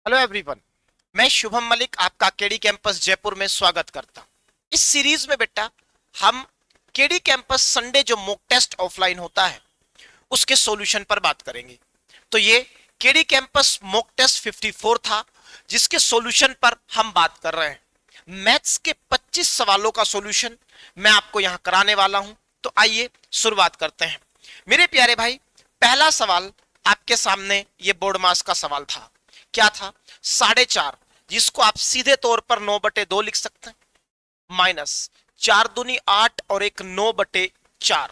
Hello everyone, मैं शुभम मलिक आपका KD campus Jaipur में स्वागत करता हूं। इस सीरीज में बेटा हम केडी कैंपस संडे जो मॉक टेस्ट ऑफलाइन होता है उसके सॉल्यूशन पर बात करेंगे। तो ये केडी कैंपस मॉक टेस्ट 54 था जिसके सॉल्यूशन पर हम बात कर रहे हैं। मैथ्स के 25 सवालों का सॉल्यूशन मैं आपको यहां कराने वाला हूं। तो आइए शुरुआत करते हैं। मेरे प्यारे भाई, पहला सवाल आपके सामने ये बोर्ड मास का सवाल था। क्या था? 4.5, जिसको आप सीधे तौर पर 9/2 लिख सकते हैं, माइनस 4 दूनी 8 और एक 9/4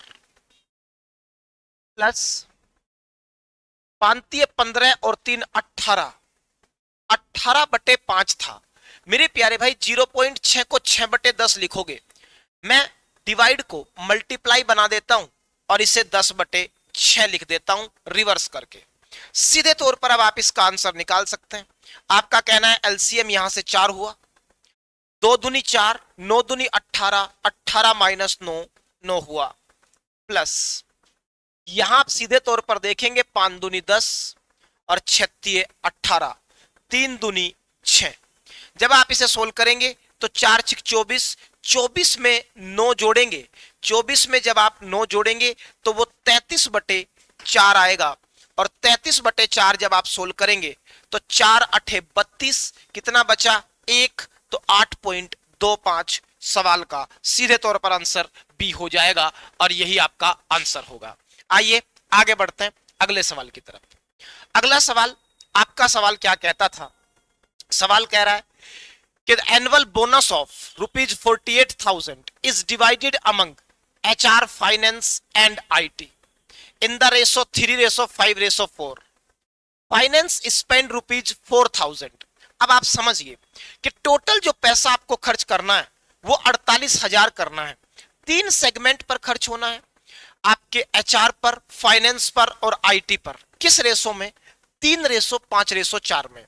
प्लस 5 15 और 3 18, 18/5 था। मेरे प्यारे भाई 0.6 को 6/10 लिखोगे, मैं डिवाइड को मल्टीप्लाई बना देता हूं और इसे 10/6 लिख देता हूं रिवर्स करके। सीधे तौर पर अब आप इसका आंसर निकाल सकते हैं। आपका कहना है एलसीएम यहां से 4 हुआ, 2 दूनी 4, 9 दूनी 18, 18 माइनस 9, 9 हुआ, प्लस यहां आप सीधे तौर पर देखेंगे 5 दूनी 10 और 6 18, 3 दूनी 6। जब आप इसे सोल्व करेंगे तो 4 6 24, 24 में 9 जोड़ेंगे, 24 में जब आप 9 जोड़ेंगे तो वो 33/4 आएगा, और 33/4 जब आप सोल्व करेंगे तो 4 8 32, कितना बचा? 1, तो 8.25 सवाल का सीधे तौर पर आंसर बी हो जाएगा और यही आपका आंसर होगा। आइए आगे बढ़ते हैं अगले सवाल की तरफ। अगला सवाल, आपका सवाल क्या कहता था? सवाल कह रहा है कि annual bonus of ₹48,000 is divided among HR, finance and IT in the ratio 3:5:4. Finance spend ₹4,000। अब आप समझिए कि टोटल जो पैसा आपको खर्च करना है वो 48,000 करना है। 3 सेगमेंट पर खर्च होना है, आपके HR पर, फाइनेंस पर और IT पर। किस रेशो में? 3:5:4 में।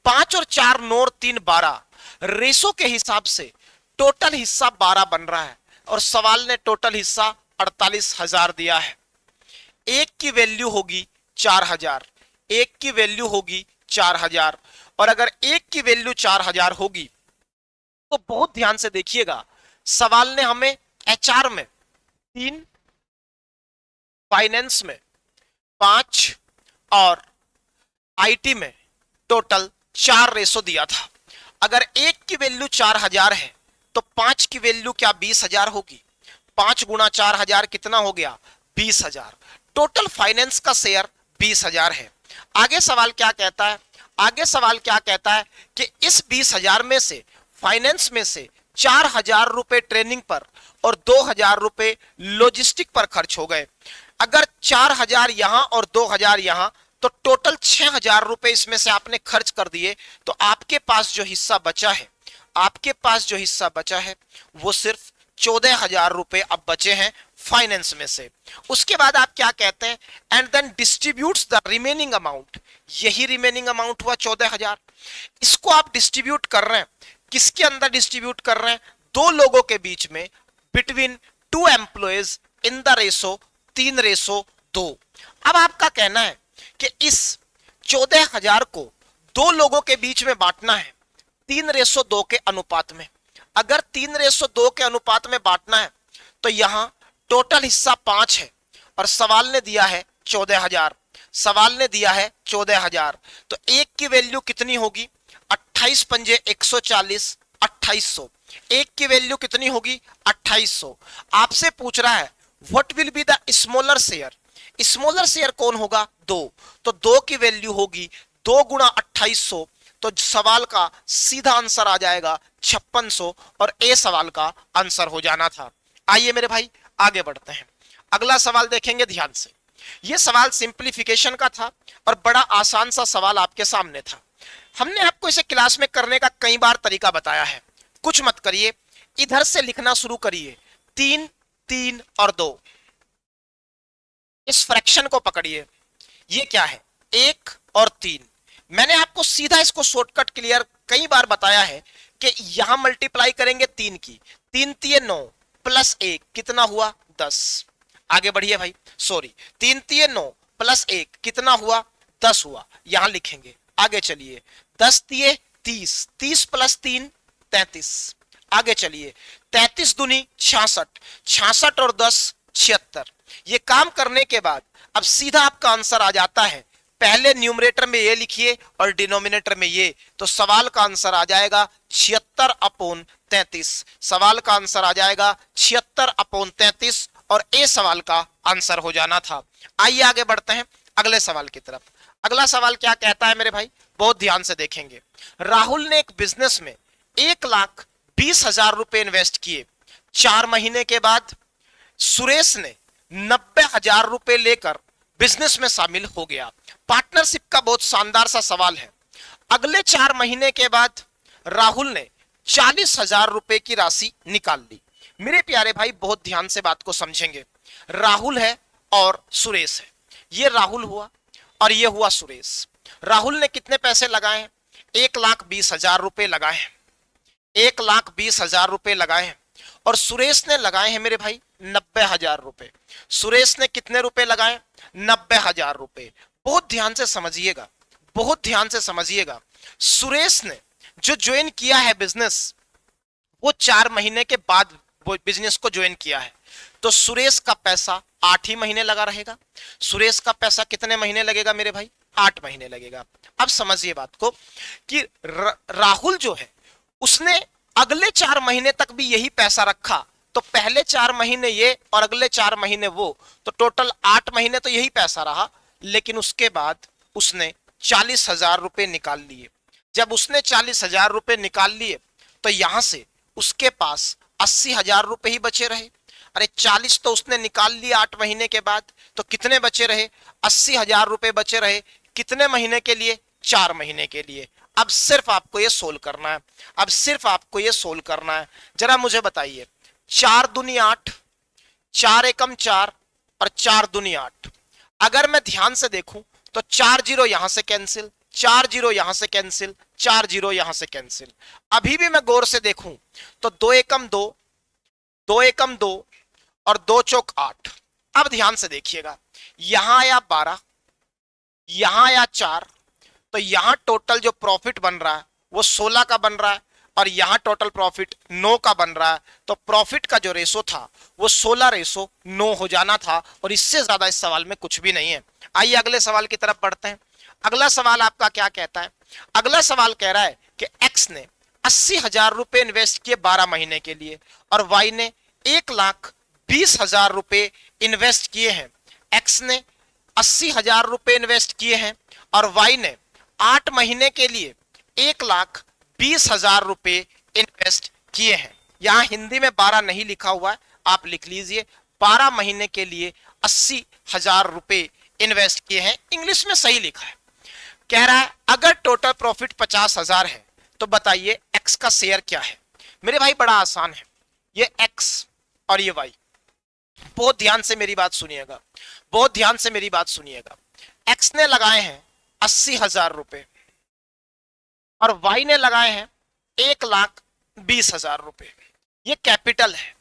5 और 4 9 और 3 12, रेशो के हिसाब से टोटल हिस्सा 12 बन रहा है और सवाल ने टोटल हिस्सा 48,000 दिया है। एक की वैल्यू होगी 4,000, एक की वैल्यू होगी 4,000, और अगर एक की वैल्यू 4,000 होगी तो बहुत ध्यान से देखिएगा, सवाल ने हमें HR में 3, फाइनेंस में 5 और IT में टोटल 4 रेशो दिया था। अगर एक की वैल्यू 4,000 है तो 5 की वैल्यू क्या 20,000 होगी? 5 गुणा 4,000 कितना हो गया? 20,000। टोटल फाइनेंस का शेयर 20,000 है। आगे सवाल क्या कहता है? आगे सवाल क्या कहता है कि इस 20,000 में से, फाइनेंस में से 4,000 रुपए ट्रेनिंग पर और 2,000 रुपए लॉजिस्टिक पर खर्च हो गए। अगर 4,000 यहां और 2,000 यहां, तो टोटल 6,000 रुपए इसमें से आपने खर्च कर दिए। तो आपके पास जो हिस्सा बचा है, आपके पास जो हिस्सा बचा है वो सिर्फ 14,000 रुपए अब बचे हैं फाइनेंस में से। उसके बाद आप क्या कहते हैं? And then distributes the remaining amount. यही रिमेनिंग अमाउंट हुआ 14,000। इसको आप डिस्ट्रीब्यूट कर रहे हैं, किसके अंदर डिस्ट्रीब्यूट कर रहे हैं? 2 लोगों के बीच में, between 2 employees in the ratio 3:2। अब आपका कहना है कि इस 14,000 को 2 लोगों के बीच में बांटना है 3:2 के अनुपात में। अगर 3:2 के अनुपात में बांटना है तो यहां टोटल हिस्सा 5 है और सवाल ने दिया है 14,000। सवाल ने दिया है 14,000, तो एक की वैल्यू कितनी होगी? 28 पंजे 140, 2800। एक की वैल्यू कितनी होगी? 2800। आपसे पूछ रहा है what will be the smaller share. Smaller share कौन होगा? 2। तो 2 की वैल्यू होगी 2 गुणा 2800, तो सवाल का सीधा आंसर आ जाएगा 5600 और ए सवाल का आंसर हो जाना था। आइए मेरे भाई आगे बढ़ते हैं। अगला सवाल देखेंगे ध्यान से। यह सवाल सिंप्लीफिकेशन का था और बड़ा आसान सा सवाल आपके सामने था। हमने आपको इसे क्लास में करने का कई बार तरीका बताया है। कुछ मत करिए, इधर से लिखना शुरू करिए। 3 3 और 2, इस फ्रैक्शन को पकड़िए। ये क्या है? 1 और 3। मैंने आपको सीधा इसको शॉर्टकट क्लियर कई बार बताया है कि यहां मल्टीप्लाई करेंगे 3 की, 3 3 9 प्लस 1 कितना हुआ? 10। आगे बढ़िए भाई, सॉरी, 3 3 9 प्लस 1 कितना हुआ? 10 हुआ। यहां लिखेंगे, आगे चलिए। 10 दिए 30, 30 प्लस 3 33। आगे चलिए, 33 दूनी 66, 66 और 10 76। ये काम करने के बाद अब सीधा आपका आंसर आ जाता है, पहले न्यूमरेटर में ये लिखिए और डिनोमिनेटर में ये, तो सवाल का आंसर आ जाएगा 76/33। सवाल का आंसर आ जाएगा 76/33 और ए सवाल का आंसर हो जाना था। आइए आगे बढ़ते हैं अगले सवाल की तरफ। अगला सवाल क्या कहता है मेरे भाई, बहुत ध्यान से देखेंगे। राहुल ने एक बिजनेस में 1,20,000 रुपए इन्वेस्ट किए। 4 महीने के बाद सुरेश ने 90,000 रुपए लेकर बिजनेस में शामिल हो गया। पार्टनरशिप का बहुत शानदार सा सवाल है। अगले 4 महीने के बाद राहुल ने 40,000 रुपए की राशि निकाल ली। मेरे प्यारे भाई बहुत ध्यान से बात को समझेंगे। राहुल है और सुरेश है, ये राहुल हुआ और ये हुआ सुरेश। राहुल ने कितने पैसे लगाए हैं? 1,20,000 रुपए लगाए हैं, 1,20,000 रुपए लगाए हैं। और सुरेश ने लगाए हैं मेरे भाई 90,000 रुपए। सुरेश ने कितने रुपए लगाए? 90,000 रुपए। बहुत ध्यान से समझिएगा, बहुत ध्यान से समझिएगा। सुरेश ने जो ज्वाइन किया है बिजनेस, वो 4 महीने के बाद वो बिजनेस को ज्वाइन किया है, तो सुरेश का पैसा 8 ही महीने लगा रहेगा। सुरेश का पैसा कितने महीने लगेगा मेरे भाई? 8 महीने लगेगा। अब समझिए बात को कि राहुल जो है उसने अगले 4 महीने तक भी यही पैसा रखा, तो पहले 4 महीने ये और अगले 4 महीने वो, तो टोटल 8 महीने तो यही पैसा रहा। लेकिन उसके बाद उसने 40,000 रुपए निकाल लिए। जब उसने 40,000 रुपए निकाल लिए तो यहां से उसके पास 80,000 रुपए ही बचे रहे। अरे 40 तो उसने निकाल लिया 8 महीने के बाद, तो कितने बचे रहे? 80,000 रुपए बचे रहे। कितने महीने के लिए? 4 महीने के लिए। अब सिर्फ आपको ये सोल्व करना है, अब सिर्फ आपको ये सोल्व करना है। जरा मुझे बताइए, 4 दूनी 8, 4 एकम 4 और 4 दूनी 8। अगर मैं ध्यान से देखूं तो 4 जीरो यहां से कैंसिल, 4 जीरो यहां से कैंसिल, 4 जीरो यहां से कैंसिल। अभी भी मैं गौर से देखूं तो 2 एकम 2, 2 एकम 2 और 2 चौक 8। अब ध्यान से देखिएगा, यहां आया 12, यहां आया 4, तो यहां टोटल जो प्रॉफिट बन रहा है वो 16 का बन रहा है और यहां टोटल प्रॉफिट 9 का बन रहा है। तो प्रॉफिट का जो रेशो था वो 16:9 हो जाना था और इससे ज्यादा इस सवाल में कुछ भी नहीं है। आइए अगले सवाल की तरफ बढ़ते हैं। अगला सवाल आपका क्या कहता है? अगला सवाल कह रहा है कि एक्स ने 80,000 रुपए इन्वेस्ट किए 12 महीने के लिए और वाई ने 1,20,000 रुपए इन्वेस्ट किए हैं। एक्स ने 80,000 रुपए इन्वेस्ट किए हैं और वाई ने 8 महीने के लिए 1,20,000 रुपए इन्वेस्ट किए हैं। यहां हिंदी में 12 नहीं लिखा हुआ है, आप लिख लीजिए 12 महीने के लिए 80,000 रुपए इन्वेस्ट किए हैं। इंग्लिश में सही लिखा है। कह रहा है अगर टोटल प्रॉफिट 50,000 है तो बताइए एक्स का शेयर क्या है? मेरे भाई बड़ा आसान है, ये एक्स और ये वाई। बहुत ध्यान से मेरी बात सुनिएगा, बहुत ध्यान से मेरी बात सुनिएगा। एक्स ने लगाए हैं 80,000 रुपए और वाई ने लगाए हैं 1,20,000 रुपए। ये कैपिटल है।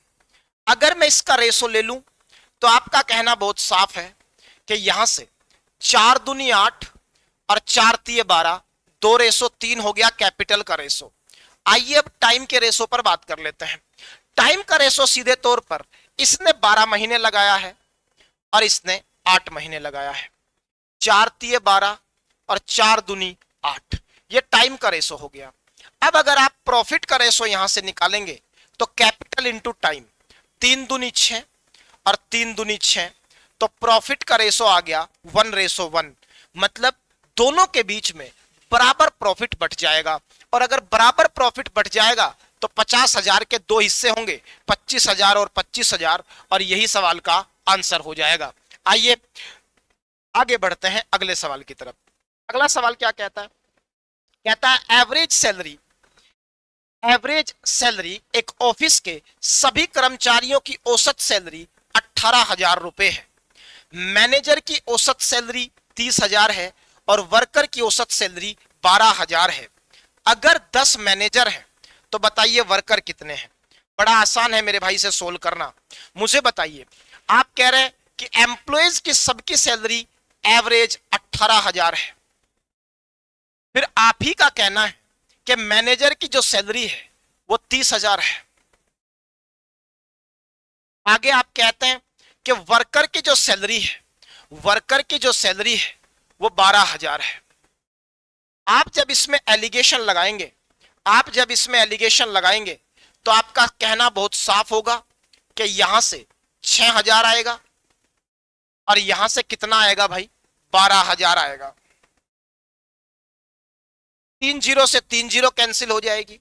अगर मैं इसका रेशो ले लूं तो आपका कहना बहुत साफ है कि यहां से 4 दूनी 8 और 4 तिये 12, 2:3 हो गया कैपिटल का रेशो। आइए अब टाइम के रेशो पर बात कर लेते हैं। टाइम का रेशो सीधे तौर पर इसने 12 महीने लगाया है और इसने 8 महीने लगाया है। 4 तिये 12 और 4 दूनी 8, ये टाइम का रेशो हो गया। अब अगर आप प्रॉफिट का रेशो यहां से निकालेंगे तो कैपिटल इंटू टाइम, 3 दूनी 6 और 3 दूनी 6, तो प्रॉफिट का रेशो आ गया 1:1। मतलब दोनों के बीच में बराबर प्रॉफिट बट जाएगा और अगर बराबर प्रॉफिट बट जाएगा तो 50,000 के 2 हिस्से होंगे, 25,000 और 25,000, और यही सवाल का आंसर हो जाएगा। आइए आगे बढ़ते हैं अगले सवाल की तरफ। अगला सवाल क्या कहता है? कहता है एवरेज सैलरी एक ऑफिस के सभी कर्मचारियों की औसत सैलरी 18,000 रुपए है। मैनेजर की औसत सैलरी 30,000 है और वर्कर की औसत सैलरी 12,000 है। अगर 10 मैनेजर हैं तो बताइए वर्कर कितने हैं? बड़ा आसान है मेरे भाई से सोल्व करना। मुझे बताइए, आप कह रहे हैं कि एम्प्लॉयज की सबकी सैलरी एवरेज 18,000 है। फिर आप ही का कहना है कि मैनेजर की जो सैलरी है वो 30,000 है। आगे आप कहते हैं कि वर्कर की जो सैलरी है, वर्कर की जो सैलरी है वो 12,000 है। आप जब इसमें एलिगेशन लगाएंगे, आप जब इसमें एलिगेशन लगाएंगे तो आपका कहना बहुत साफ होगा कि यहां से 6,000 आएगा और यहां से कितना आएगा भाई, 12,000 आएगा। 3 जीरो से 3 जीरो कैंसिल हो जाएगी,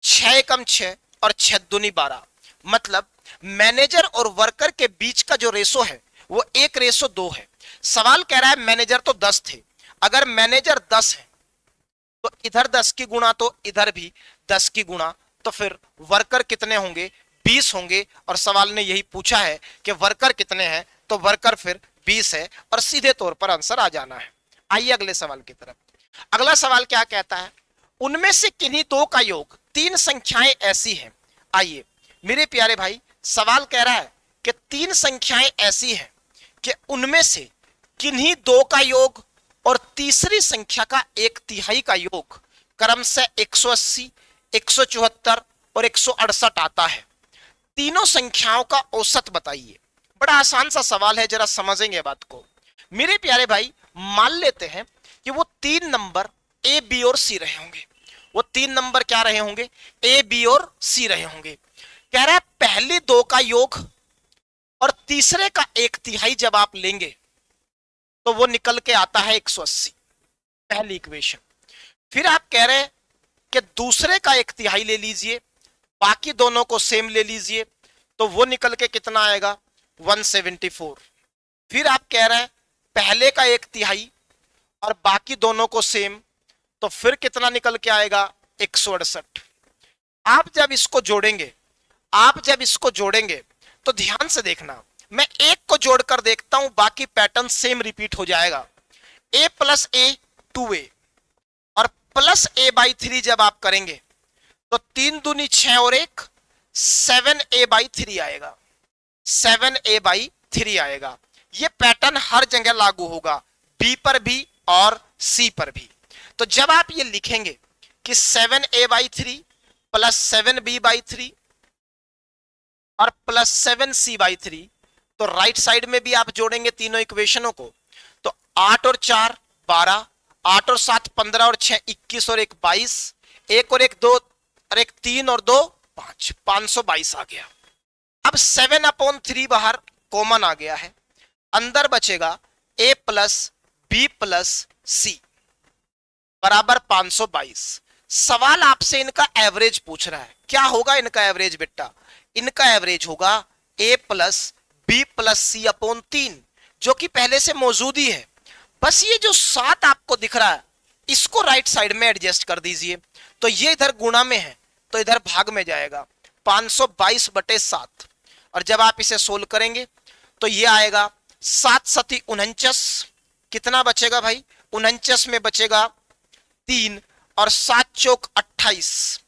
6 एकम 6 और 6 दूनी 12। मतलब मैनेजर और वर्कर के बीच का जो रेशो है वो 1:2 है। सवाल कह रहा है मैनेजर तो 10 थे, अगर मैनेजर 10 है तो इधर 10 की गुणा तो इधर भी 10 की गुणा, तो फिर वर्कर कितने होंगे, 20 होंगे। और सवाल ने यही पूछा है कि वर्कर कितने हैं, तो वर्कर फिर 20 है और सीधे तौर पर आंसर आ जाना है। आइए अगले सवाल की तरफ। अगला सवाल क्या कहता है, उनमें से किन्हीं दो का योग, तीन संख्याएं ऐसी हैं। आइए मेरे प्यारे भाई, सवाल कह रहा है कि तीन संख्याएं ऐसी हैं कि उनमें से किन्हीं दो का योग और तीसरी संख्या का 1/3 का योग क्रमशः 180, 174 और 168 आता है। तीनों संख्याओं का औसत बताइए। बड़ा आसान सा सवाल है, जरा समझेंगे बात को। मेरे प्यारे भाई, मान लेते हैं कि वो तीन नंबर ए, बी और सी रहे होंगे। वो तीन नंबर क्या रहे होंगे, ए, बी और सी रहे होंगे। कह रहा है पहले दो का योग और तीसरे का 1/3 जब आप लेंगे तो वो निकल के आता है 180, पहली इक्वेशन। फिर आप कह रहे हैं कि दूसरे का 1/3 ले लीजिए, बाकी दोनों को सेम ले लीजिए, तो वो निकल के कितना आएगा, 174। फिर आप कह रहे हैं पहले का 1/3 और बाकी दोनों को सेम, तो फिर कितना निकल के आएगा, 168। आप जब इसको जोड़ेंगे, आप जब इसको जोड़ेंगे तो ध्यान से देखना, मैं एक को जोड़कर देखता हूं, बाकी पैटर्न सेम रिपीट हो जाएगा। a प्लस ए 2a और प्लस a/3 जब आप करेंगे तो 3 दूनी 6 और 1 7a/3 आएगा, 7a/3 आएगा। ये पैटर्न हर जगह लागू होगा, b पर भी और c पर भी। तो जब आप ये लिखेंगे कि 7a/3 प्लस 7b/3 और प्लस 7c/3, तो राइट साइड में भी आप जोड़ेंगे तीनों इक्वेशनों को, तो 8 और 4 12, 8 और 7 15 और 6 21 और 1 22, 1 और 1 2 और 1 3 और 2 5, 522 आ गया। अब 7/3 बाहर कॉमन आ गया है, अंदर बचेगा a प्लस बी प्लस सी बराबर 522। सवाल आपसे इनका एवरेज पूछ रहा है, क्या होगा इनका एवरेज बेटा, इनका एवरेज होगा a plus B plus C upon 3, जो कि पहले से मौजूद ही है। बस ये जो 7 आपको दिख रहा है इसको राइट साइड में एडजस्ट कर दीजिए, तो ये इधर गुणा में है तो इधर भाग में जाएगा, 522/7। और जब आप इसे सोल्व करेंगे तो ये आएगा 7 सती 49, कितना बचेगा भाई, 49 में बचेगा 3 और 7 चौक 28,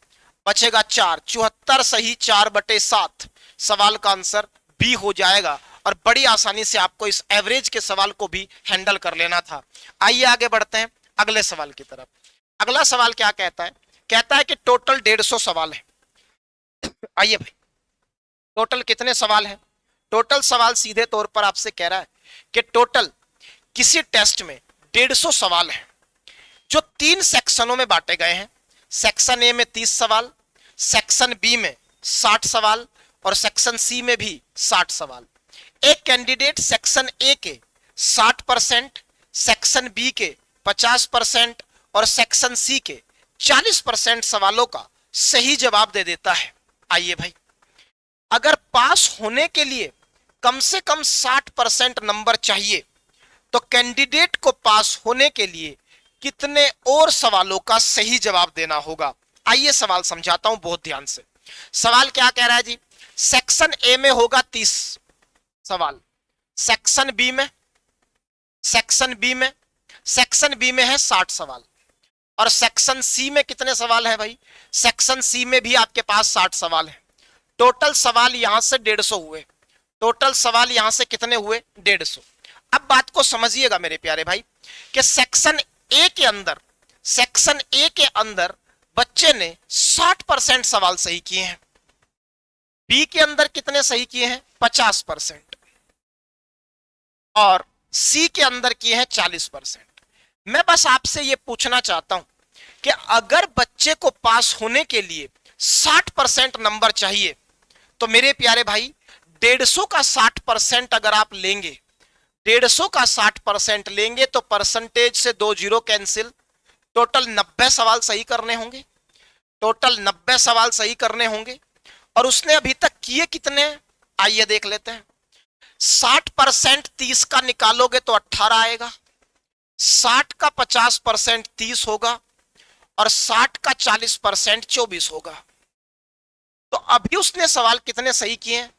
बचेगा 4, 74 सही 4/7। सवाल का आंसर बी हो जाएगा। और बड़ी आसानी से आपको इस एवरेज के सवाल को भी हैंडल कर लेना था। आइए आगे बढ़ते हैं अगले सवाल की तरफ। अगला सवाल क्या कहता है, कहता है कि टोटल 150 सवाल है। आइए भाई, टोटल कितने सवाल हैं, टोटल सवाल सीधे तौर पर आपसे कह रहा है कि टोटल किसी टेस्ट में 150 सवाल हैं, जो 3 सेक्शनों में बांटे गए हैं। सेक्शन ए में 30 सवाल, सेक्शन बी में 60 सवाल और सेक्शन सी में भी 60 सवाल। एक कैंडिडेट सेक्शन ए के 60%, सेक्शन बी के 50% और सेक्शन सी के 40% सवालों का सही जवाब दे देता है। आइए भाई, अगर पास होने के लिए कम से कम 60% नंबर चाहिए तो कैंडिडेट को पास होने के लिए कितने और सवालों का सही जवाब देना होगा। आइए सवाल समझाता हूं बहुत ध्यान से। सवाल क्या कह रहा है जी, सेक्शन ए में होगा 30 सवाल, सेक्शन बी में है 60 सवाल और सेक्शन सी में कितने सवाल है भाई, सेक्शन सी में भी आपके पास 60 सवाल है। टोटल सवाल यहां से 150 हुए, टोटल सवाल यहां से कितने हुए, 150। अब बात को समझिएगा मेरे प्यारे भाई कि सेक्शन ए के अंदर सेक्शन ए के अंदर बच्चे ने 60% सवाल सही किए हैं, बी के अंदर कितने सही किए हैं 50% और सी के अंदर किए हैं 40%। मैं बस आपसे यह पूछना चाहता हूं कि अगर बच्चे को पास होने के लिए 60% नंबर चाहिए तो मेरे प्यारे भाई 150 का 60% अगर आप लेंगे, 150 का 60% लेंगे तो परसेंटेज से 2 जीरो कैंसिल, टोटल 90 सवाल सही करने होंगे, टोटल 90 सवाल सही करने होंगे। और उसने अभी तक किए कितने, आइए देख लेते हैं। 60% 30 का निकालोगे तो 18 आएगा, 60 का 50% 30 होगा और 60 का 40% 24 होगा। तो अभी उसने सवाल कितने सही किए हैं,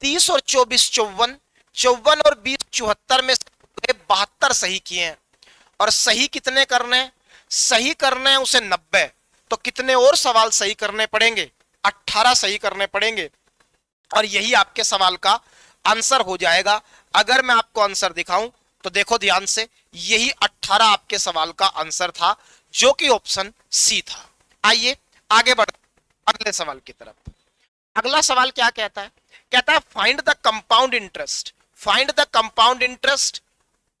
30 और 24 54, 54 और 20 74 में 72 सही किए हैं। और सही कितने करने हैं, सही करने हैं उसे 90, तो कितने और सवाल सही करने पड़ेंगे, 18 सही करने पड़ेंगे और यही आपके सवाल का आंसर हो जाएगा। अगर मैं आपको आंसर दिखाऊं तो देखो ध्यान से, यही 18 आपके सवाल का आंसर था जो कि ऑप्शन सी था। आइए आगे बढ़ अगले सवाल की तरफ। अगला सवाल क्या कहता है, कहता है find the compound interest, find the compound interest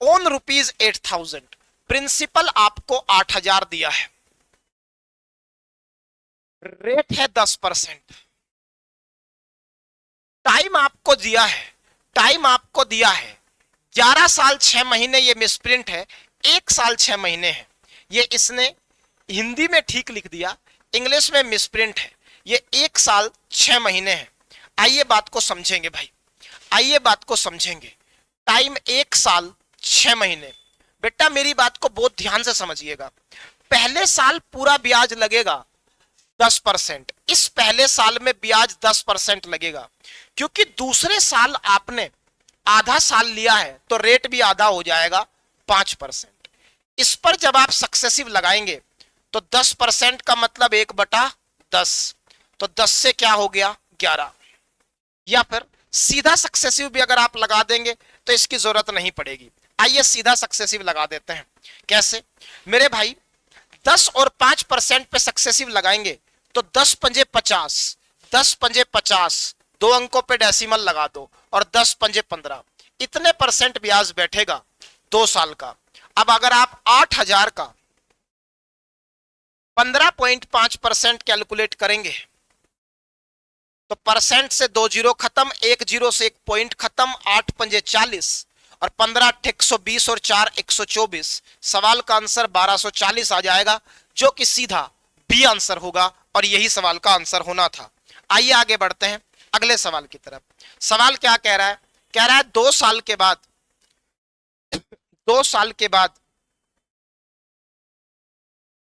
on ₹8,000। Principal आपको 8,000 दिया है, रेट है 10%, टाइम आपको दिया है, टाइम आपको दिया है 11 साल 6 महीने, ये मिसप्रिंट है, 1 साल 6 महीने है। ये इसने हिंदी में ठीक लिख दिया, इंग्लिश में मिसप्रिंट है, ये 1 साल 6 महीने है। आइए बात को समझेंगे भाई, आइए बात को समझेंगे। टाइम 1 साल 6 महीने, बेटा मेरी बात को बहुत ध्यान से समझिएगा। पहले साल पूरा ब्याज लगेगा 10%, इस पहले साल में ब्याज 10% लगेगा, क्योंकि दूसरे साल आपने आधा साल लिया है तो रेट भी आधा हो जाएगा 5%। इस पर जब आप सक्सेसिव लगाएंगे तो 10% का मतलब 1/10, तो 10 से क्या हो गया 11, या फिर सीधा सक्सेसिव भी अगर आप लगा देंगे तो इसकी जरूरत नहीं पड़ेगी। आइए सीधा सक्सेसिव लगा देते हैं। कैसे मेरे भाई, 10 और 5% पे सक्सेसिव लगाएंगे तो 10 पंजे 50, 10 पंजे 50, 2 अंकों पे डेसिमल लगा दो और 10 पंजे 15, इतने परसेंट ब्याज बैठेगा 2 साल का। अब अगर आप 8,000 का 15.5% कैलकुलेट करेंगे तो परसेंट से 2 जीरो खत्म, 1 जीरो से 1 पॉइंट खत्म, 8 पंजे 40 और 15 8 120 और 4 124, सवाल का आंसर 1240 आ जाएगा, जो कि सीधा बी आंसर होगा और यही सवाल का आंसर होना था। आइए आगे बढ़ते हैं अगले सवाल की तरफ। सवाल क्या कह रहा है, कह रहा है 2 साल के बाद, 2 साल के बाद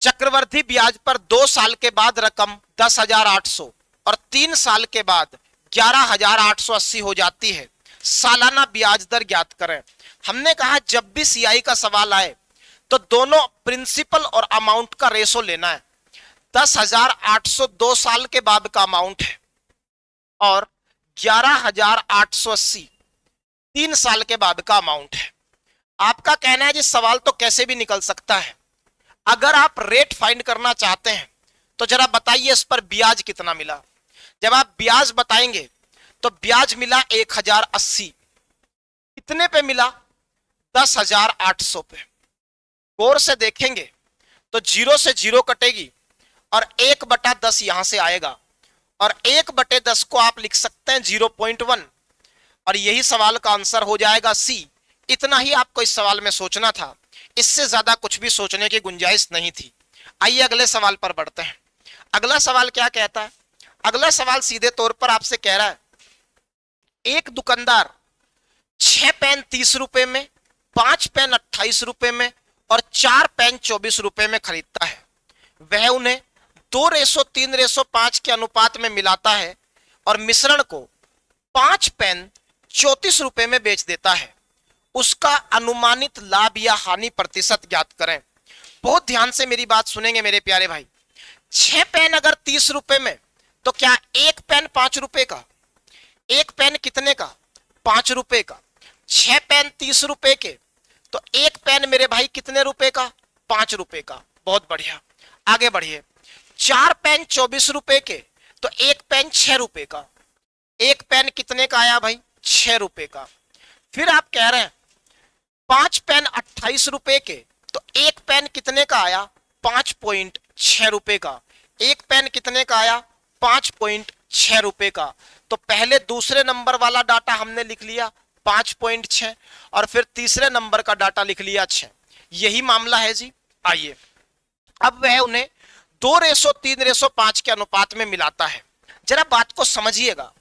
चक्रवृद्धि ब्याज पर 2 साल के बाद रकम 10,800 और 3 साल के बाद 11,880 हो जाती है। सालाना ब्याज दर ज्ञात करें। हमने कहा जब भी सीआई का सवाल आए तो दोनों प्रिंसिपल और अमाउंट का रेशो लेना है। 10,800 2 साल के बाद का अमाउंट है और 11,880 3 साल के बाद का अमाउंट है। आपका कहना है जी सवाल तो कैसे भी निकल सकता है, अगर आप रेट फाइंड करना चाहते हैं तो जरा बताइए इस पर ब्याज कितना मिला। जब आप ब्याज बताएंगे तो ब्याज मिला 1,080, कितने पे मिला 10,800 पे। गौर से देखेंगे तो 0 से 0 कटेगी और 1/10 यहां से आएगा और 1/10 को आप लिख सकते हैं 0.1 और यही सवाल का आंसर हो जाएगा सी। इतना ही आपको इस सवाल में सोचना था, इससे ज्यादा कुछ भी सोचने की गुंजाइश नहीं थी। आइए अगले सवाल पर बढ़ते हैं। अगला सवाल क्या कहता है, अगला सवाल सीधे तौर पर आपसे कह रहा है एक दुकानदार 6 पेन 30 रुपए में, 5 पेन 28 रुपए में और 4 पेन 24 रुपए में खरीदता है। वह उन्हें 2:3:5 के अनुपात में मिलाता है और मिश्रण को 5 पेन 34 रुपए में बेच देता है। उसका अनुमानित लाभ या हानि प्रतिशत ज्ञात करें। बहुत ध्यान से मेरी बात सुनेंगे मेरे प्यारे भाई। 6 पेन अगर 30 रुपए में तो क्या 1 पेन 5 रुपए का, 1 पेन कितने का 5 रुपए का। 6 पेन 30 रुपए के तो 1 पेन मेरे भाई कितने रुपए का 5 रुपए का। बहुत बढ़िया, आगे बढ़िए। 4 पेन 24 रुपए के, तो एक पेन 6 रुपए का। एक पेन कितने का आया भाई? 6 रुपए का। फिर आप कह रहे हैं 5 पेन 28 रुपए के, तो एक पेन कितने का आया? 5.6 रुपए का। एक पेन कितने का आया? 5.6 रुपए का। तो पहले दूसरे नंबर वाला डाटा हमने लिख लिया 5.6, और फिर तीसरे नंबर का डाटा लिख लिया 6। यही मामला है जी। आइए अब वह उन्हें 2:3:5 के अनुपात में मिलाता है। जरा बात को समझिएगा।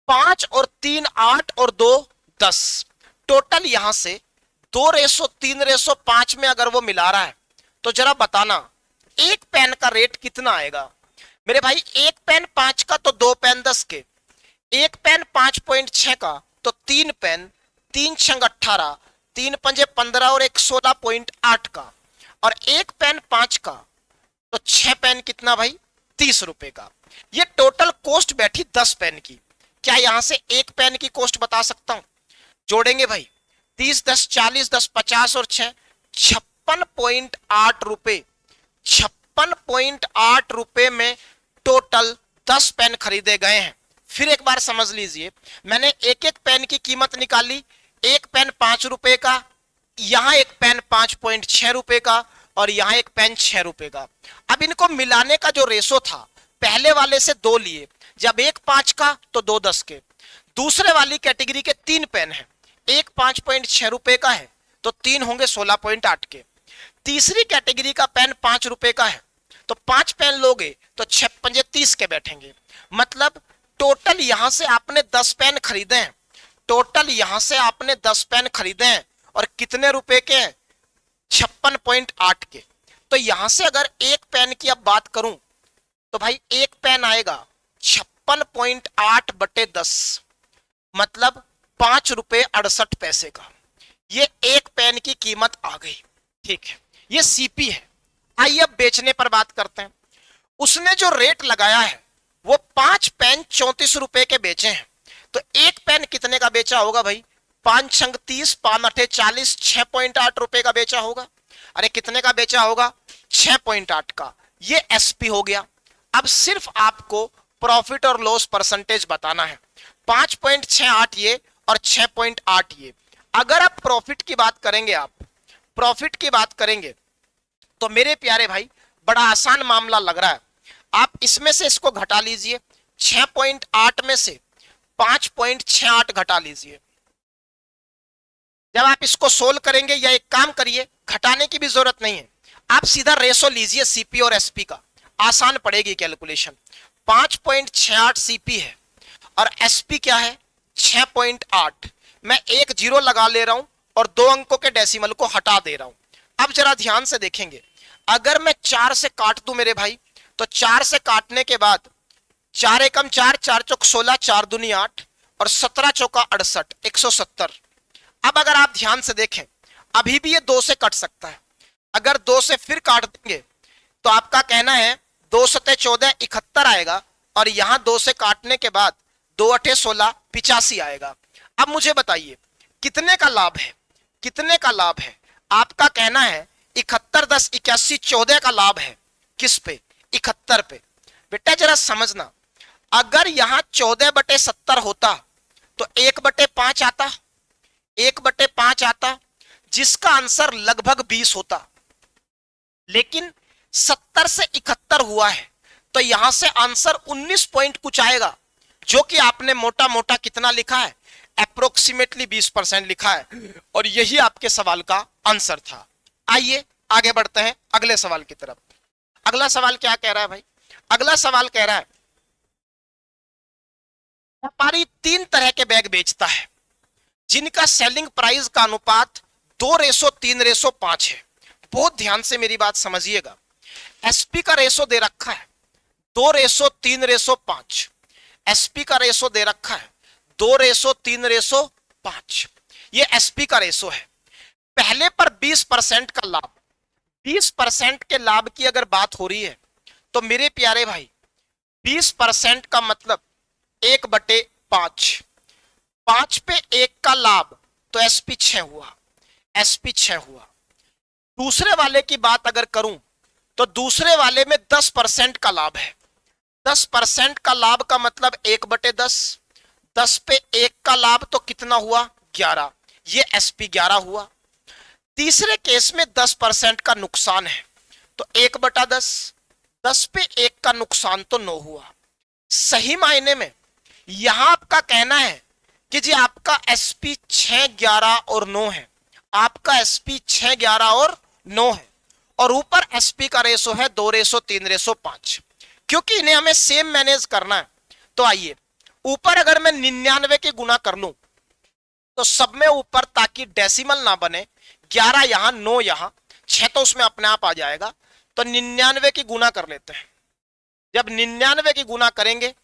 5 और 3 8 और 2 10, टोटल यहां से 2:3:5 में अगर वो मिला रहा है, तो जरा बताना एक पेन का रेट कितना आएगा? मेरे भाई एक पेन 5 का तो 2 पेन 10 के, एक पेन 5.6 का तो 3 पेन, 3 छंग 18, 3 पंजे 15 और एक 16.8 का, और एक पेन 5 का तो 6 पेन कितना भाई? 30 रुपए का। ये टोटल कॉस्ट बैठी 10 पेन की। क्या यहां से एक पेन की कॉस्ट बता सकता हूं? जोड़ेंगे भाई, 30 10 40 10 50 और 6 56.8 रुपए। 56.8 रुपए में टोटल 10 पेन खरीदे गए हैं। फिर एक बार समझ लीजिए, मैंने एक एक पेन की कीमत निकाली। एक पेन 5 रुपए का, यहां एक पेन 5.6 रुपए का, और यहां एक पेन 6 रुपए का। अब इनको मिलाने का जो रेशो था, पहले वाले से 2 लिए, जब एक 5 का तो 2 10 के। दूसरे वाली कैटेगरी के 3 पेन है, एक 5.6 रुपए का है तो 3 होंगे 16.8 के। तीसरी कैटेगरी का पेन 5 रुपए का है, तो 5 पेन लोगे तो 6 पंजे 30 के बैठेंगे। मतलब टोटल यहां से आपने 10 पेन खरीदे हैं। टोटल यहां से आपने 10 पेन खरीदे हैं, और कितने रुपए के हैं? 56.8 के। तो यहां से अगर एक पेन की अब बात करूं, तो भाई एक पेन आएगा 56.8 बटे 10, मतलब 5 रुपए 68 पैसे का। ये एक पेन की कीमत आ गई। ठीक है, ये सीपी है। आइए अब बेचने पर बात करते हैं। उसने जो रेट लगाया है वो 5 पेन 34 रुपए के बेचे हैं, तो एक पेन कितने का बेचा होगा भाई? 5 छंग 30, 5 अठे 40, 6.8 रुपए का बेचा होगा। अरे कितने का बेचा होगा? 6.8 का। ये एसपी हो गया। अब सिर्फ आपको प्रॉफिट और लॉस परसेंटेज बताना है। 5.68 ये और 6.8 ये। अगर आप प्रॉफिट की बात करेंगे, आप प्रॉफिट की बात करेंगे, तो मेरे प्यारे भाई बड़ा आसान मामला लग रहा है। आप इसमें से इसको घटा लीजिए, 6.8 में से 5.68 घटा लीजिए। जब आप इसको सोल्व करेंगे, या एक काम करिए, घटाने की भी जरूरत नहीं है, आप सीधा रेशो लीजिए सीपी और एसपी का, आसान पड़ेगी कैलकुलेशन। 5.68 सीपी है और एसपी क्या है? 6.8। मैं एक जीरो लगा ले रहा हूं और 2 अंकों के डेसिमल को हटा दे रहा हूं। अब जरा ध्यान से देखेंगे, अगर मैं 4 से काट दूं मेरे भाई, तो 4 से काटने के बाद 4 एकम 4, 4 चौक 16, 4 दूनी 8 और 17 चौका 68, 170। अब अगर आप ध्यान से देखें, अभी भी ये 2 से कट सकता है। अगर 2 से फिर काट देंगे तो आपका कहना है 2 सते 14, 71 आएगा, और यहां 2 से काटने के बाद 2 अठे 16, 85 आएगा। अब मुझे बताइए कितने का लाभ है? कितने का लाभ है? आपका कहना है 71 10 81 14 का लाभ है। किस पे? 71 पे। बेटा जरा समझना, अगर यहां 14/70 होता तो 1/5 आता, 1/5 आता, जिसका आंसर लगभग 20 होता। लेकिन 70 से 71 हुआ है, तो यहां से आंसर 19 पॉइंट कुछ आएगा, जो कि आपने मोटा मोटा कितना लिखा है? अप्रोक्सीमेटली 20% लिखा है, और यही आपके सवाल का आंसर था। आइए आगे बढ़ते हैं अगले सवाल की तरफ। अगला सवाल क्या कह रहा है भाई? अगला सवाल कह रहा है व्यापारी 3 तरह के बैग बेचता है जिनका सेलिंग प्राइस का अनुपात 2:3:5 है। बहुत ध्यान से मेरी बात समझिएगा। एसपी का रेशो दे रखा है 2:3:5। एसपी का रेशो दे रखा है 2:3:5। ये एसपी का रेशो है। पहले पर 20% का लाभ, 20% के लाभ की अगर बात हो रही है, तो मेरे प्यारे भाई 20% का मतलब 1/5। 5 पे 1 का लाभ, तो एसपी 6 हुआ। एसपी 6 हुआ। दूसरे वाले की बात अगर करूं तो दूसरे वाले में 10% का लाभ है। 10% का लाभ का मतलब 1/10, 10 पे 1 का लाभ तो कितना हुआ 11, ये SP11 हुआ। तीसरे केस में 10% का नुकसान है तो 1/10, 10 पे 1 का नुकसान तो 9 हुआ। सही मायने में यहां आपका कहना है कि जी आपका SP 6, 11 और 9 है, आपका SP 6, 11 और 9 है, और ऊपर SP का रेशो है 2:3:5, क्योंकि इन्हें हमें सेम मैनेज करना है। तो आइए ऊपर अगर मैं 99 के गुना कर लूं तो सब में ऊपर, ताकि डेसिमल ना बने, 11 यहां 9 यहां 6 तो उसमें अपने आप आ जाएगा, तो 99 की गुना कर लेते हैं। जब 99 की गुना करेंगे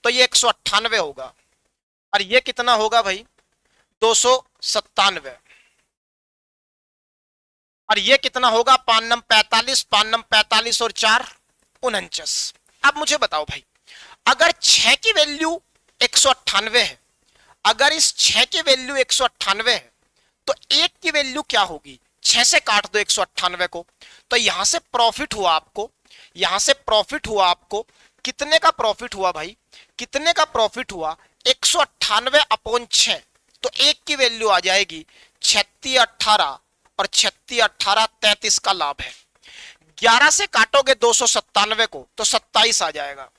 तो ये 198 होगा, और ये कितना होगा भाई 297, और ये कितना होगा 5 नम 45, 5 नम 45 और 4 49। अब मुझे बताओ भाई, अगर 6 की वैल्यू 198 है, अगर इस 6 की वैल्यू 198 है तो 1 की वैल्यू क्या होगी, 6 से काट दो 198 को, तो यहां से प्रॉफिट हुआ आपको, यहां से प्रॉफिट हुआ आपको, कितने का प्रॉफिट हुआ भाई, कितने का प्रॉफिट हुआ 198/6, तो 1 की वैल्यू आ जाएगी 3618, और 3618 33 का लाभ है। 11 से काटोगे 297 को तो 27 आ जाएगा,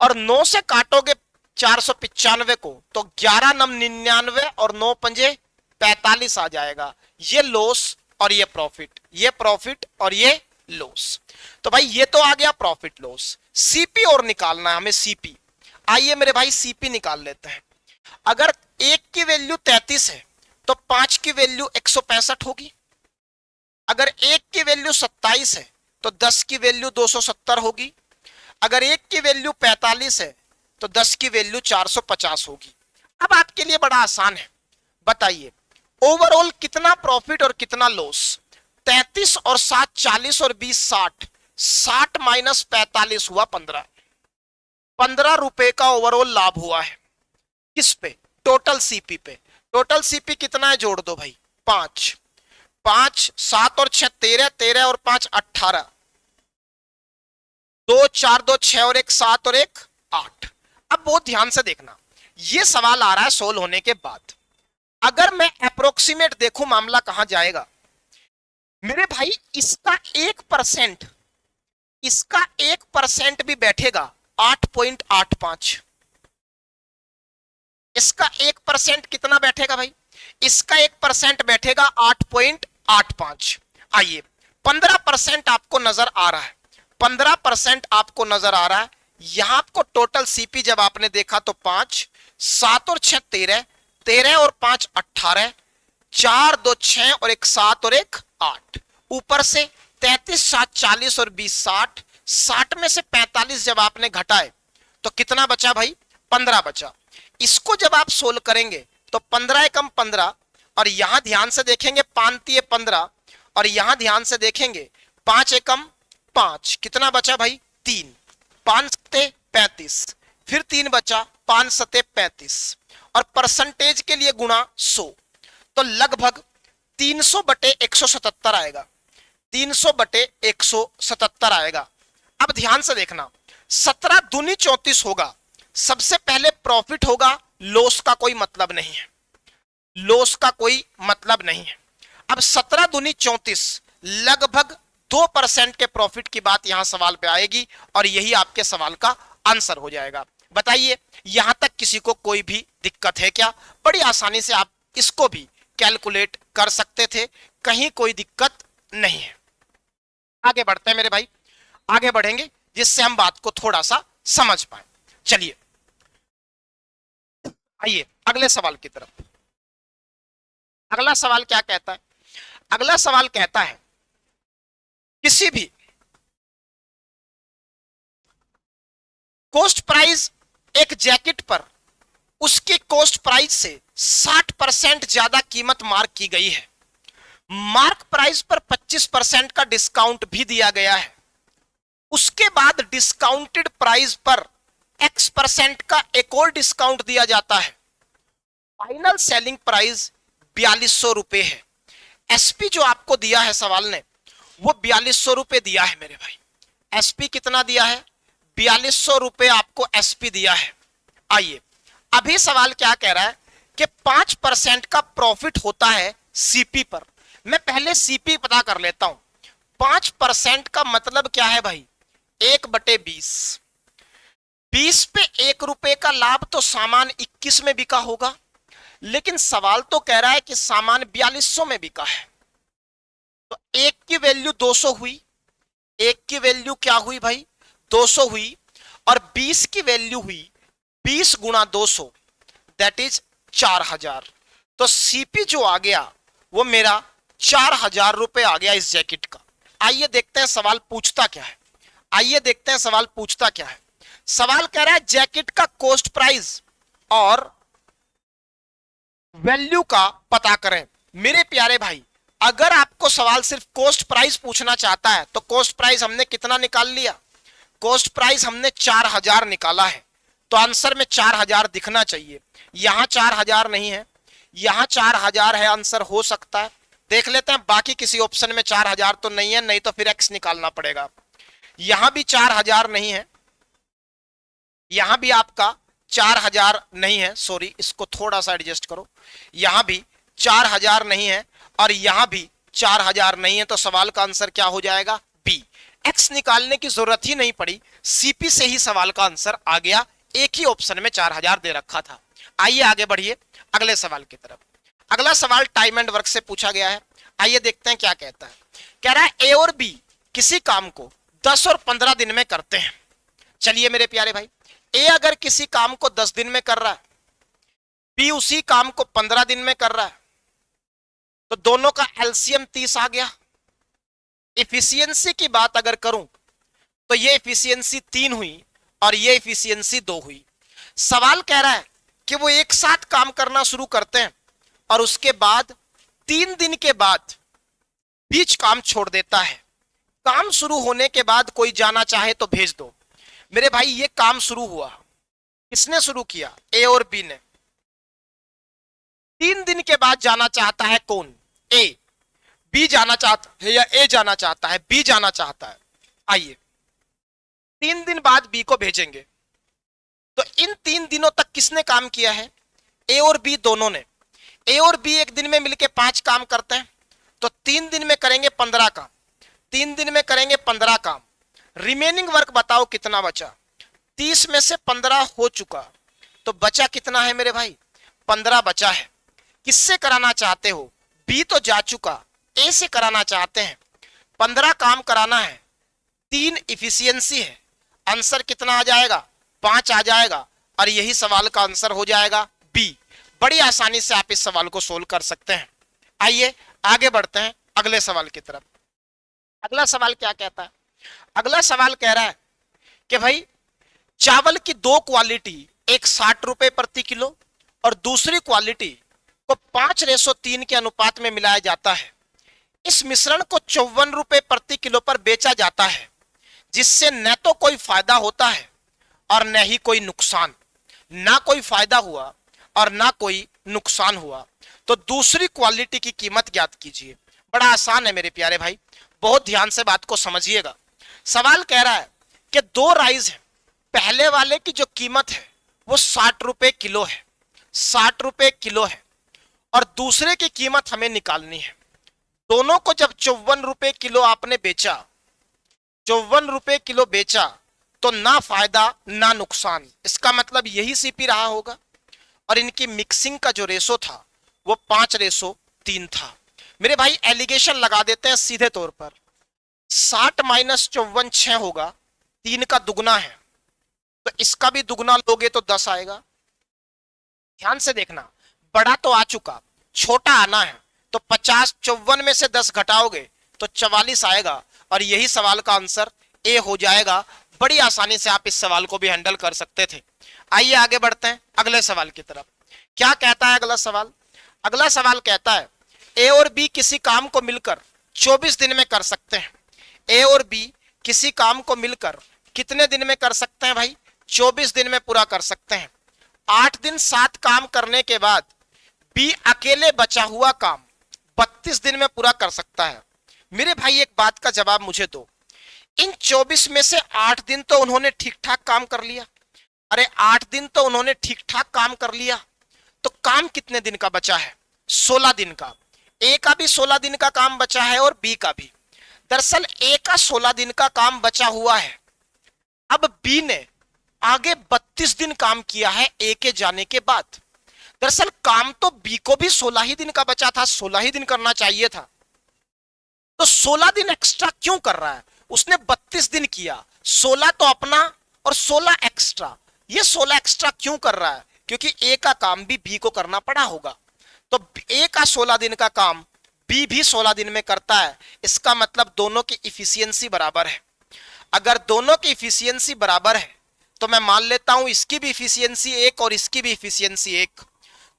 और 9 से काटोगे 495 को तो 11 नम 99 और 9 पंजे 45 आ जाएगा। ये लॉस और ये प्रॉफिट, ये प्रॉफिट और ये लॉस। तो भाई ये तो आ गया प्रॉफिट लॉस। सीपी और निकालना है हमें, सीपी। आइए मेरे भाई सीपी निकाल लेते हैं। अगर 1 की वैल्यू 33 है तो 5 की वैल्यू 165 होगी। अगर 1 की वैल्यू 27 है तो 10 की वैल्यू 270 होगी। अगर 1 की वैल्यू 45 है तो 10 की वैल्यू 450 होगी। अब आपके लिए बड़ा आसान है, बताइए ओवरऑल कितना प्रॉफिट और कितना लॉस। 33 और 7 40 और 20 60, 60 माइनस 45 हुआ 15, 15 रुपए का ओवरऑल लाभ हुआ है। किस पे, टोटल सीपी पे। टोटल सीपी कितना है जोड़ दो भाई, 5, 5 7 और 6 13, 13 और 5 18, 2 4 2 6 और 1 7 और 1 8। अब बहुत ध्यान से देखना, ये सवाल आ रहा है सोल्व होने के बाद। अगर मैं अप्रोक्सीमेट देखूं मामला कहां जाएगा मेरे भाई, इसका 1%, इसका 1% भी बैठेगा 8.85, इसका 1% कितना बैठेगा भाई, इसका 1% बैठेगा 8.85। आइए 15% आपको नजर आ रहा है, 15% आपको नजर आ रहा है। यहां आपको टोटल सीपी जब आपने देखा तो 5, 7 और 6 13, 13 और 5 18, 4 2 6 और 1 7 और 1 8, ऊपर से 33 7 40 और 20 60, 60 में से 45 जब आपने घटाए तो कितना बचा भाई, 15 बचा। इसको जब आप सोल्व करेंगे तो 15 एकम 15, और यहां ध्यान से देखेंगे 5 15, और यहां ध्यान से देखेंगे 5 एकम 5, कितना बचा भाई 3, 5 सत्ते 35, फिर 3 बचा 5 सत्ते 35, और परसेंटेज के लिए गुणा 100, तो लगभग 300/177 आएगा, 300/177 आएगा। अब ध्यान से देखना, 17 दूनी 34 होगा, सबसे पहले प्रॉफिट होगा, लॉस का कोई मतलब नहीं है, लॉस का कोई मतलब नहीं है। अब 17 दूनी 34, लगभग 2% के प्रॉफिट की बात यहां सवाल पे आएगी, और यही आपके सवाल का आंसर हो जाएगा। बताइए यहां तक किसी को कोई भी दिक्कत है क्या? बड़ी आसानी से आप इसको भी कैलकुलेट कर सकते थे, कहीं कोई दिक्कत नहीं है। आगे बढ़ते हैं मेरे भाई, आगे बढ़ेंगे जिससे हम बात को थोड़ा सा समझ पाए। चलिए आइए अगले सवाल की तरफ। अगला सवाल क्या कहता है? अगला सवाल कहता है किसी भी कॉस्ट प्राइस एक जैकेट पर उसकी कॉस्ट प्राइस से 60% ज्यादा कीमत मार्क की गई है, मार्क प्राइस पर 25% का डिस्काउंट भी दिया गया है, उसके बाद डिस्काउंटेड प्राइस पर X% का एक और डिस्काउंट दिया जाता है, फाइनल सेलिंग प्राइस 4200 रुपए है। एसपी जो आपको दिया है सवाल ने वो 4200 रुपए दिया है मेरे भाई। एसपी कितना दिया है? 4200 रुपए आपको एसपी दिया है। आइए अभी सवाल क्या कह रहा है कि 5% का प्रॉफिट होता है सीपी पर। मैं पहले सीपी पता कर लेता हूं। 5% का मतलब क्या है भाई? 1/20। 20 पे 1 रुपए का लाभ तो सामान 21 में बिका होगा, लेकिन सवाल तो कह रहा है कि सामान 4200 में बिका है। तो एक की वैल्यू 200 हुई, एक की वैल्यू क्या हुई भाई? 200 हुई, और 20 की वैल्यू हुई 20 गुणा 200, दैट इज 4000। तो सीपी जो आ गया वो मेरा 4000 रुपए आ गया इस जैकेट का। आइए देखते हैं सवाल पूछता क्या है। आइए देखते हैं सवाल पूछता क्या है। सवाल कह रहा है जैकेट का कॉस्ट प्राइस और वैल्यू का पता करें। मेरे प्यारे भाई, अगर आपको सवाल सिर्फ कॉस्ट प्राइस पूछना चाहता है तो कॉस्ट प्राइस हमने कितना निकाल लिया? कॉस्ट प्राइस हमने 4000 निकाला है, तो आंसर में 4000 दिखना चाहिए। यहां 4000 नहीं है, यहां 4000 है, आंसर हो सकता है। देख लेते हैं बाकी किसी ऑप्शन में 4000 तो नहीं है, नहीं तो फिर एक्स निकालना पड़ेगा। यहां भी 4000 नहीं है, यहां भी आपका 4000 नहीं है, सॉरी इसको थोड़ा सा एडजस्ट करो। यहां भी 4000 नहीं है और यहां भी 4000 नहीं है, तो सवाल का आंसर क्या हो जाएगा? बी। एक्स निकालने की जरूरत ही नहीं पड़ी, सीपी से ही सवाल का आंसर आ गया। एक ही ऑप्शन में 4000 दे रखा था। आइए आगे बढ़िए अगले सवाल की तरफ। अगला सवाल टाइम एंड वर्क से पूछा गया है। आइए देखते हैं क्या कहता है। कह रहा है ए और बी किसी काम को 10 और 15 दिन में करते हैं। चलिए मेरे प्यारे भाई, ए अगर किसी काम को 10 दिन में कर रहा है, बी उसी काम को 15 दिन में कर रहा है, तो दोनों का एलसीएम 30 आ गया। इफिशियंसी की बात अगर करूं तो ये इफिशियंसी 3 हुई और ये इफिशियंसी 2 हुई। सवाल कह रहा है कि वो एक साथ काम करना शुरू करते हैं और उसके बाद 3 दिन के बाद बीच काम छोड़ देता है। काम शुरू होने के बाद कोई जाना चाहे तो भेज दो। मेरे भाई ये काम शुरू हुआ, किसने शुरू किया? ए और बी ने। 3 दिन के बाद जाना चाहता है कौन? ए। बी जाना चाहता है या ए जाना चाहता है? बी जाना चाहता है। आइए 3 दिन बाद बी को भेजेंगे। तो इन 3 दिनों तक किसने काम किया है? ए और बी दोनों ने। ए और बी एक दिन में मिलकर 5 काम करते हैं, तो 3 दिन में करेंगे 15 काम। 3 दिन में करेंगे 15 काम। रिमेनिंग वर्क बताओ कितना बचा? 30 में से 15 हो चुका, तो बचा कितना है मेरे भाई? 15 बचा है। किससे कराना चाहते हो? बी तो जा चुका, ए से कराना चाहते हैं। 15 काम कराना है, 3 इफिशियंसी है। आंसर कितना आ जाएगा? 5 आ जाएगा, और यही सवाल का आंसर हो जाएगा बी। बड़ी आसानी से आप इस सवाल को सोल्व कर सकते हैं। आइए आगे बढ़ते हैं अगले सवाल की तरफ। अगला सवाल क्या कहता है? अगला सवाल कह रहा है कि भाई चावल की 2 क्वालिटी, एक 60 रुपए प्रति किलो और दूसरी क्वालिटी को 5:3 के अनुपात में मिलाया जाता है। इस मिश्रण को 54 रुपए प्रति किलो पर बेचा जाता है, जिससे न तो कोई फायदा होता है और न ही कोई नुकसान। ना कोई फायदा हुआ और ना कोई नुकसान हुआ, तो दूसरी क्वालिटी की कीमत ज्ञात कीजिए। बड़ा आसान है मेरे प्यारे भाई, बहुत ध्यान से बात को समझिएगा। सवाल कह रहा है कि 2 राइस है, पहले वाले की जो कीमत है वो 60 रुपए किलो है, 60 रुपए किलो है, और दूसरे की कीमत हमें निकालनी है। दोनों को जब 54 रुपए किलो आपने बेचा, 54 रुपए किलो बेचा, तो ना फायदा ना नुकसान, इसका मतलब यही सीपी रहा होगा। और इनकी मिक्सिंग का जो रेशो था वो 5:3 था। मेरे भाई एलिगेशन लगा देते हैं सीधे तौर पर। 60 - 54 6 होगा, 3 का दुगना है, तो इसका भी दुगना लोगे तो 10 आएगा। ध्यान से देखना, बड़ा तो आ चुका, छोटा आना है, तो 50 54 में से 10 घटाओगे तो 44 आएगा, और यही सवाल का आंसर ए हो जाएगा। बड़ी आसानी से आप इस सवाल को भी हैंडल कर सकते थे। आइए आगे बढ़ते हैं अगले सवाल की तरफ। क्या कहता है अगला सवाल? अगला सवाल कहता है ए और बी किसी काम को मिलकर 24 दिन में कर सकते हैं। ए और बी किसी काम को मिलकर कितने दिन में कर सकते हैं भाई? 24 दिन में पूरा कर सकते हैं। 8 दिन 7 काम करने के बाद बी अकेले बचा हुआ काम 32 दिन में पूरा कर सकता है। मेरे भाई एक बात का जवाब मुझे दो, इन 24 में से 8 दिन तो उन्होंने ठीक ठाक काम कर लिया। अरे 8 दिन तो उन्होंने ठीक ठाक काम कर लिया, तो काम कितने दिन का बचा है? 16 दिन का। ए का भी 16 दिन का काम बचा है और बी का भी। दरअसल ए का 16 दिन का काम बचा हुआ है। अब बी ने आगे 32 दिन काम किया है ए के जाने के बाद। दरअसल काम तो बी को भी 16 ही दिन का बचा था, 16 ही दिन करना चाहिए था, तो 16 दिन एक्स्ट्रा क्यों कर रहा है? उसने 32 दिन किया, 16 तो अपना और 16 एक्स्ट्रा। ये 16 एक्स्ट्रा क्यों कर रहा है? क्योंकि ए का काम भी बी को करना पड़ा होगा, तो ए का 16 दिन का काम बी भी 16 दिन में करता है। इसका मतलब दोनों की इफिशियंसी बराबर है। अगर दोनों की इफिशियंसी बराबर है तो मैं मान लेता हूं इसकी भी इफिशियंसी 1 और इसकी भी इफिशियंसी 1,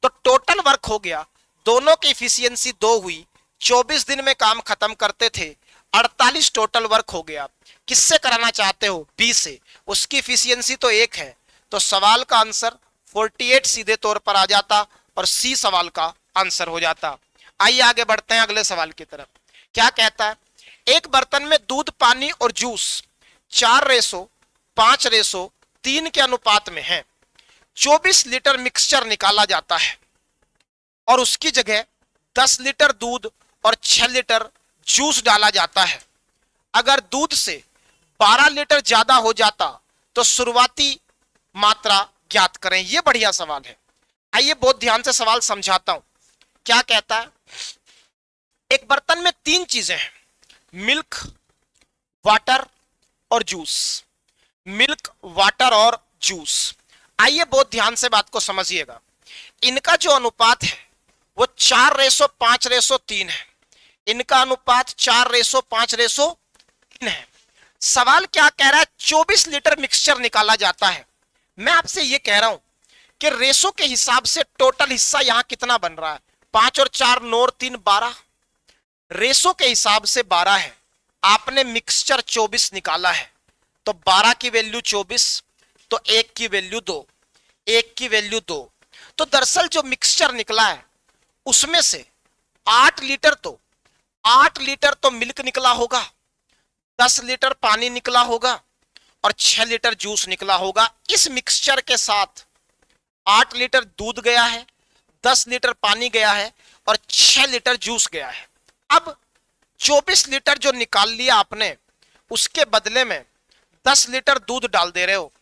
तो टोटल वर्क हो गया, दोनों की इफिशियंसी 2 हुई। 24 दिन में काम खत्म करते थे, 48 टोटल वर्क हो गया। किससे कराना चाहते हो? बी से। उसकी इफिशियंसी तो 1 है, तो सवाल का आंसर 48 सीधे तौर पर आ जाता और सी सवाल का आंसर हो जाता। आइए आगे बढ़ते हैं अगले सवाल की तरफ। क्या कहता है? एक बर्तन में दूध, पानी और जूस 4:5:3 के अनुपात में है। 24 लीटर मिक्सचर निकाला जाता है और उसकी जगह 10 लीटर दूध और 6 लीटर जूस डाला जाता है। अगर दूध से 12 लीटर ज्यादा हो जाता तो शुरुआती मात्रा ज्ञात करें। यह बढ़िया सवाल है। आइए बहुत ध्यान से सवाल समझाता हूं। क्या कहता है? एक बर्तन में 3 चीजें हैं, मिल्क, वाटर और जूस। मिल्क, वाटर और जूस। आइए बहुत ध्यान से बात को समझिएगा। इनका जो अनुपात है वो 4:5:3 है। इनका अनुपात 4:5:3 है। सवाल क्या कह रहा है? 24 लीटर मिक्सचर निकाला जाता है। मैं आपसे ये कह रहा हूं कि रेशो के हिसाब से टोटल हिस्सा यहां कितना बन रहा है? 5 और 4 9 और 3 12। रेशो के हिसाब से 12 है। आपने मिक्सचर 24 निकाला है, तो 12 की वैल्यू 24, तो 1 की वैल्यू 2, 1 की वैल्यू 2। तो दरअसल जो मिक्सचर निकला है उसमें से 8 लीटर तो मिल्क निकला होगा, 10 लीटर पानी निकला होगा और 6 लीटर जूस निकला होगा। इस मिक्सचर के साथ 8 लीटर दूध गया है, 10 लीटर पानी गया है और 6 लीटर जूस गया है। अब 24 लीटर जो निकाल लिया आपने, उसके बदले में 10 लीटर दूध डाल दे रहे हो,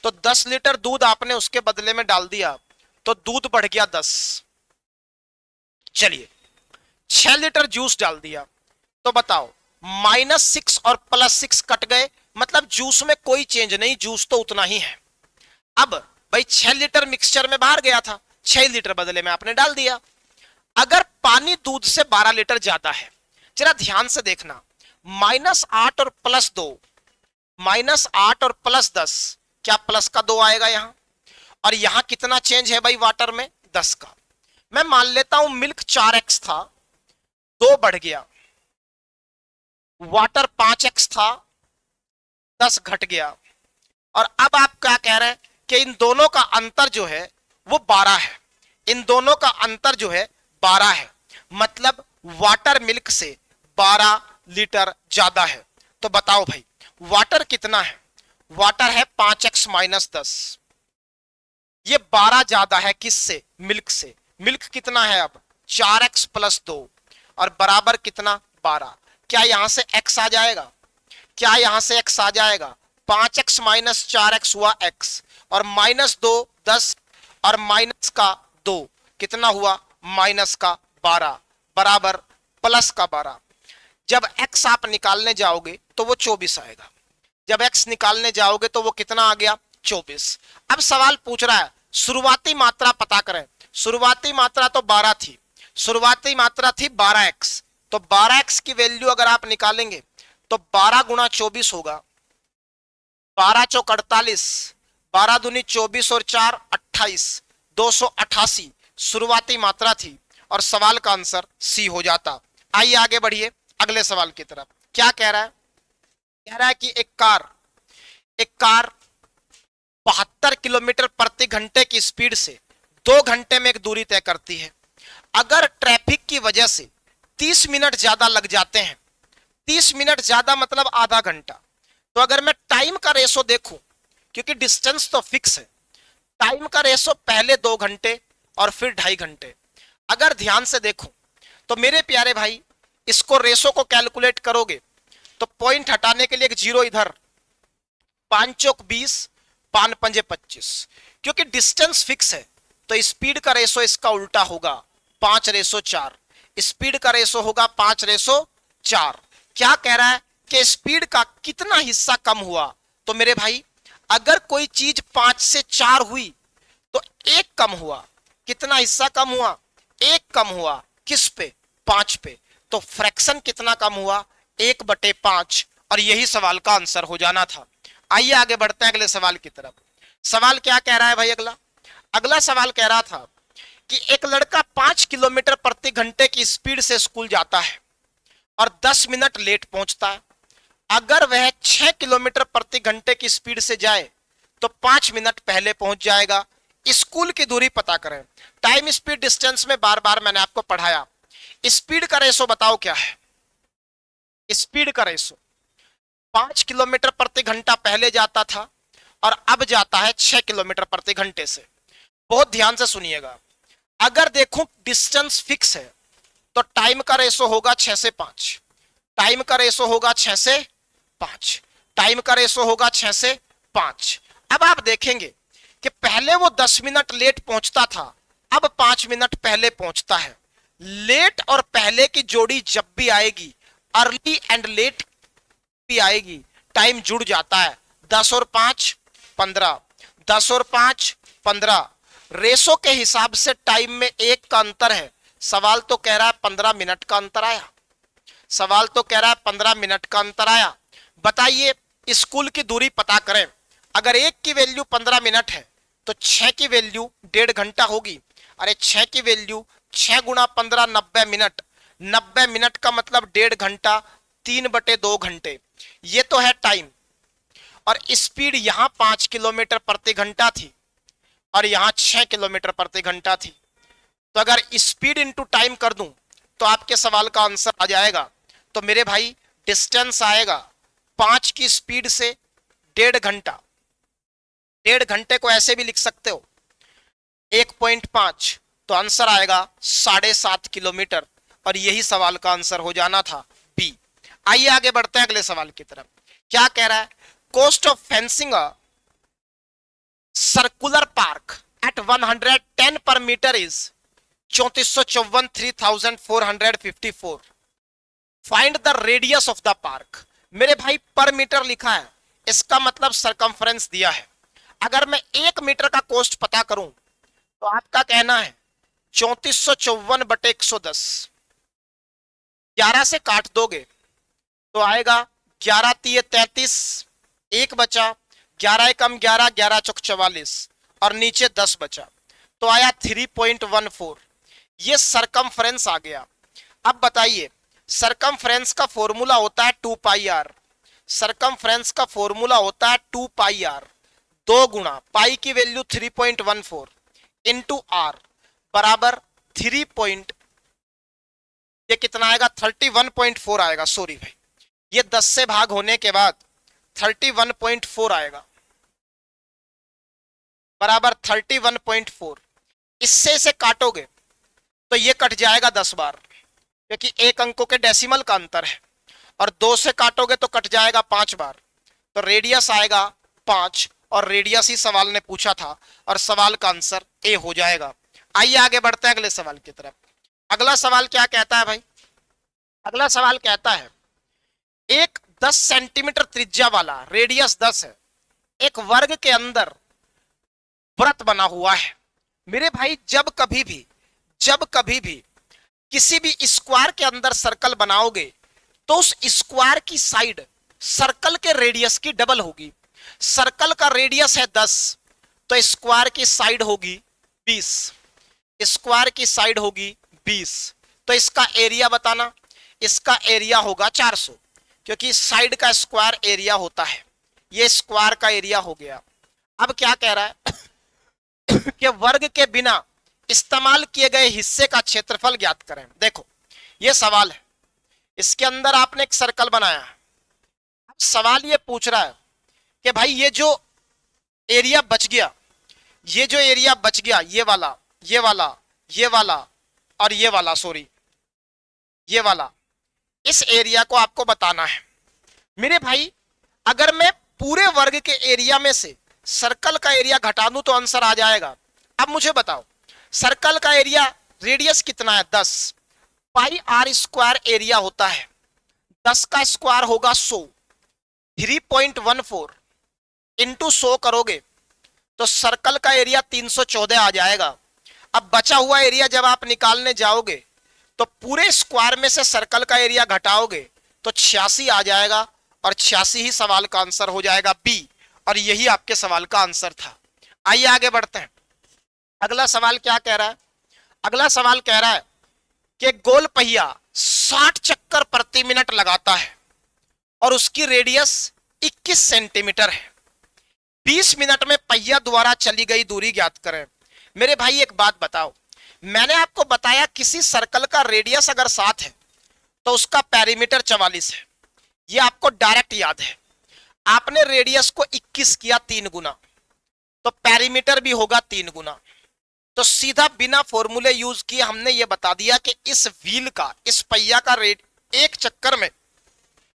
तो 10 लीटर दूध आपने उसके बदले में डाल दिया, तो दूध बढ़ गया 10। चलिए 6 लीटर जूस डाल दिया, तो बताओ -6 और +6 कट गए, मतलब जूस में कोई चेंज नहीं, जूस तो उतना ही है। अब भाई 6 लीटर मिक्सचर में बाहर गया था, 6 लीटर बदले में आपने डाल दिया। अगर पानी दूध से 12 लीटर ज्यादा है, जरा ध्यान से देखना, -8 और +2, -8 और +10, क्या प्लस का 2 आएगा यहां? और यहां कितना चेंज है भाई वाटर में? 10 का। मैं मान लेता हूं मिल्क 4x था, 2 बढ़ गया, वाटर 5x था, 10 घट गया। और अब आप क्या कह रहे हैं कि इन दोनों का अंतर जो है वो 12 है। इन दोनों का अंतर जो है 12 है, मतलब वाटर मिल्क से 12 लीटर ज्यादा है। तो बताओ भाई वाटर कितना है? वाटर है 5x - 10। ये 12 ज्यादा है किससे? मिल्क से। मिल्क कितना है अब? 4x + 2 और बराबर कितना? 12। क्या यहां से x आ जाएगा? क्या यहां से x आ जाएगा? 5x - 4x हुआ x, और -2 10 और माइनस का 2 कितना हुआ? -12 बराबर +12। जब x आप निकालने जाओगे तो वो 24 आएगा। जब x निकालने जाओगे तो वो कितना आ गया? 24। अब सवाल पूछ रहा है शुरुआती मात्रा पता करें। शुरुआती मात्रा तो 12 थी, शुरुआती मात्रा थी 12x, तो 12x की वैल्यू अगर आप निकालेंगे तो 12 × 24 होगा, 12 चौक 48, 12 दूनी 24 और 4 28, 288 शुरुआती मात्रा थी और सवाल का आंसर सी हो जाता। आइए आगे बढ़िए अगले सवाल की तरफ। क्या कह रहा है? कह रहा है कि एक कार 72 किलोमीटर प्रति घंटे की स्पीड से 2 घंटे में एक दूरी तय करती है। अगर ट्रैफिक की वजह से 30 मिनट ज्यादा लग जाते हैं 30 मिनट ज्यादा मतलब आधा घंटा। तो अगर मैं टाइम का रेशो देखूं, क्योंकि डिस्टेंस तो फिक्स है, टाइम का रेशो पहले 2 घंटे और फिर 2.5 घंटे। अगर ध्यान से देखूं तो मेरे प्यारे भाई, इसको रेशो को कैलकुलेट करोगे तो पॉइंट हटाने के लिए एक जीरो इधर, 5 चौक 20, 5 पंजे 25। क्योंकि डिस्टेंस फिक्स है तो स्पीड का रेशो इसका उल्टा होगा, 5:4। स्पीड का रेशो होगा 5:4। क्या कह रहा है कि स्पीड का कितना हिस्सा कम हुआ? तो मेरे भाई, अगर कोई चीज 5 से 4 हुई तो 1 कम हुआ। कितना हिस्सा कम हुआ? 1 कम हुआ। किस पे? 5 पे। तो फ्रैक्शन कितना कम हुआ? 1/5। और यही सवाल का आंसर हो जाना था। आइए आगे बढ़ते हैं अगले सवाल की तरफ। सवाल क्या कह रहा है भाई? अगला अगला सवाल कह रहा था कि एक लड़का 5 किलोमीटर प्रति घंटे की स्पीड से स्कूल जाता है और 10 मिनट लेट पहुंचता है। अगर वह 6 किलोमीटर प्रति घंटे की स्पीड से जाए तो 5 मिनट पहले पहुंच जाएगा। स्कूल की दूरी पता करें। टाइम स्पीड डिस्टेंस में बार बार मैंने आपको पढ़ाया। स्पीड का रेशो बताओ क्या है? स्पीड का रेशो 5 किलोमीटर प्रति घंटा पहले जाता था और अब जाता है 6 किलोमीटर प्रति घंटे से। बहुत ध्यान से सुनिएगा। अगर देखूं डिस्टेंस फिक्स है तो टाइम का रेशो होगा 6 से 5। टाइम का रेशो होगा 6 से 5। टाइम का रेशो होगा 6 से 5। अब आप देखेंगे कि पहले वो 10 मिनट लेट पहुंचता था, अब 5 मिनट पहले पहुंचता है। लेट और पहले की जोड़ी जब भी आएगी, अर्ली एंड लेट भी आएगी, टाइम जुड़ जाता है। 10 और 5 15, 10 और 5 15। रेशो के हिसाब से टाइम में 1 का अंतर है। सवाल तो कह रहा है 15 मिनट का अंतर आया। सवाल तो कह रहा है 15 मिनट का अंतर आया। बताइए, स्कूल की दूरी पता करें। अगर 1 की वैल्यू 15 मिनट है तो 6 की वैल्यू 1.5 घंटा होगी। अरे 6 की वैल्यू 6 गुणा 15 90 मिनट। 90 मिनट का मतलब 1.5 घंटा, 3/2 घंटे। ये तो है टाइम। और स्पीड यहां 5 किलोमीटर प्रति घंटा थी और यहां 6 किलोमीटर प्रति घंटा थी। तो अगर स्पीड इंटू टाइम कर दूं तो आपके सवाल का आंसर आ जाएगा। तो मेरे भाई, डिस्टेंस आएगा 5 की स्पीड से 1.5 घंटा। 1.5 घंटे को ऐसे भी लिख सकते हो 1.5, तो आंसर आएगा 7.5 किलोमीटर। और यही सवाल का आंसर हो जाना था बी। आइए आगे बढ़ते हैं अगले सवाल की तरफ। क्या कह रहा है? Cost of fencing a circular park at 110 पर metre is 3454 3454। Find the radius of the park. मेरे भाई, पर मीटर लिखा है, इसका मतलब सरकमफ्रेंस दिया है। अगर मैं 1 मीटर का कॉस्ट पता करूं तो आपका कहना है 3454/110। 11 से काट दोगे तो आएगा 11 तिये 33, 1 बचा, 11 कम 11, 11 चौक 44 और नीचे 10 बचा, तो आया 3.14। ये सरकमफ्रेंस आ गया। अब बताइए, सरकमफ्रेंस का फॉर्मूला होता है 2πr। सरकमफ्रेंस का फॉर्मूला होता है 2πr। 2 गुणा पाई की वैल्यू 3.14 इंटू आर बराबर 3 ये कितना आएगा? 31.4 आएगा। सॉरी भाई, ये 10 से भाग होने के बाद 31.4 आएगा, बराबर 31.4। इससे इसे काटोगे तो ये कट जाएगा 10 बार, क्योंकि 1 अंकों के डेसिमल का अंतर है। और 2 से काटोगे तो कट जाएगा 5 बार। तो रेडियस आएगा 5, और रेडियस ही सवाल ने पूछा था, और सवाल का आंसर ए हो जाएगा। आइए आगे बढ़ते हैं अगले सवाल की तरफ। अगला सवाल क्या कहता है भाई? अगला सवाल कहता है, एक 10 सेंटीमीटर त्रिज्या वाला, रेडियस 10 है, एक वर्ग के अंदर वृत्त बना हुआ है। मेरे भाई, जब कभी भी किसी भी स्क्वायर के अंदर सर्कल बनाओगे तो उस स्क्वायर की साइड सर्कल के रेडियस की डबल होगी। सर्कल का रेडियस है 10, तो स्क्वायर की साइड होगी 20। स्क्वायर की साइड होगी 20, तो इसका एरिया बताना। इसका एरिया होगा 400, क्योंकि साइड का स्क्वायर एरिया होता है। ये स्क्वायर का एरिया हो गया। अब क्या कह रहा है कि वर्ग के बिना इस्तेमाल किए गए हिस्से का क्षेत्रफल ज्ञात करें। देखो, ये सवाल है इसके अंदर आपने एक सर्कल बनाया। अब सवाल ये पूछ रहा है कि भाई ये जो एरिया बच गया, ये जो एरिया बच गया, ये वाला, ये वाला, ये वाला और ये वाला, सॉरी ये वाला, इस एरिया को आपको बताना है। मेरे भाई अगर मैं पूरे वर्ग के एरिया में से सर्कल का एरिया घटा दूं तो आंसर आ जाएगा। अब मुझे बताओ सर्कल का एरिया, रेडियस कितना है 10, पाई आर स्क्वायर एरिया होता है, 10 का स्क्वायर होगा 100, 3.14 इंटू 100 करोगे तो सर्कल का एरिया 314 आ जाएगा। अब बचा हुआ एरिया जब आप निकालने जाओगे तो पूरे स्क्वायर में से सर्कल का एरिया घटाओगे तो 86 आ जाएगा और 86 ही सवाल का आंसर हो जाएगा बी, और यही आपके सवाल का आंसर था। आइए आगे बढ़ते हैं। अगला सवाल क्या कह रहा है? अगला सवाल कह रहा है कि गोल पहिया 60 चक्कर प्रति मिनट लगाता है और उसकी रेडियस 21 सेंटीमीटर है। 20 मिनट में पहिया द्वारा चली गई दूरी ज्ञात करें। मेरे भाई एक बात बताओ, मैंने आपको बताया किसी सर्कल का रेडियस अगर 7 है तो उसका पेरीमीटर 44 है, ये आपको डायरेक्ट याद है। आपने रेडियस को 21 किया 3 गुना तो पेरीमीटर भी होगा 3 गुना। तो सीधा बिना फॉर्मूले यूज किए हमने ये बता दिया कि इस व्हील का, इस पहिया का रेट एक चक्कर में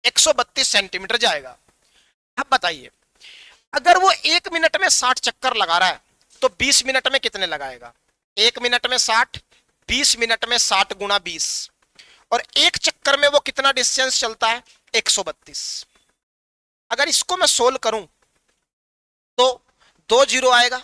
132 सेंटीमीटर जाएगा। अब बताइए अगर वो 1 मिनट में 60 चक्कर लगा रहा है तो 20 मिनट में कितने लगाएगा? 1 मिनट में 60, 20 मिनट में 60 गुना 20, और एक चक्कर में वो कितना डिस्टेंस चलता है? 132। अगर इसको मैं सोल्व करूं तो 2 जीरो आएगा,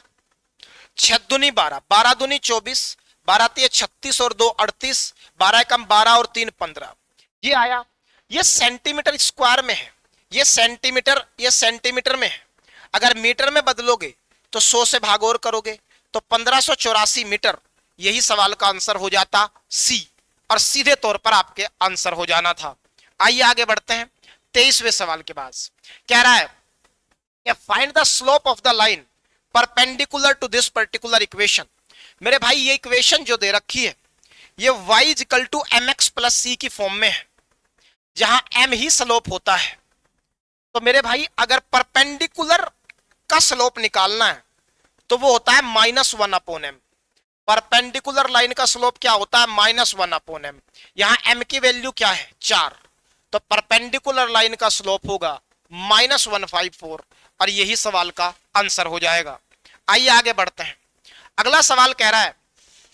6 दूनी 12, 12 दूनी 24, 12 तिये 36 और 2 38, 12 कम 12 और 3 15, ये आया। ये सेंटीमीटर स्क्वायर में है, ये सेंटीमीटर में है। अगर मीटर में बदलोगे तो 100 से भाग और करोगे तो 1584 मीटर, यही सवाल का आंसर हो जाता सी, और सीधे तौर पर आपके आंसर हो जाना था। आइए आगे बढ़ते हैं। 23वें सवाल के पास कह रहा है कि find the slope of the line perpendicular to this particular equation. मेरे भाई ये इक्वेशन जो दे रखी है ये y equal to mx plus C की फॉर्म में है, जहां m ही स्लोप होता है। तो मेरे भाई अगर परपेंडिकुलर का स्लोप निकालना है तो वो होता है -1 अपॉन m। परपेंडिकुलर लाइन का स्लोप क्या होता है? -1 अपॉन m। यहां m की वैल्यू क्या है? 4, तो परपेंडिकुलर लाइन का स्लोप होगा -154, और यही सवाल का आंसर हो जाएगा। आइए आगे बढ़ते हैं। अगला सवाल कह रहा है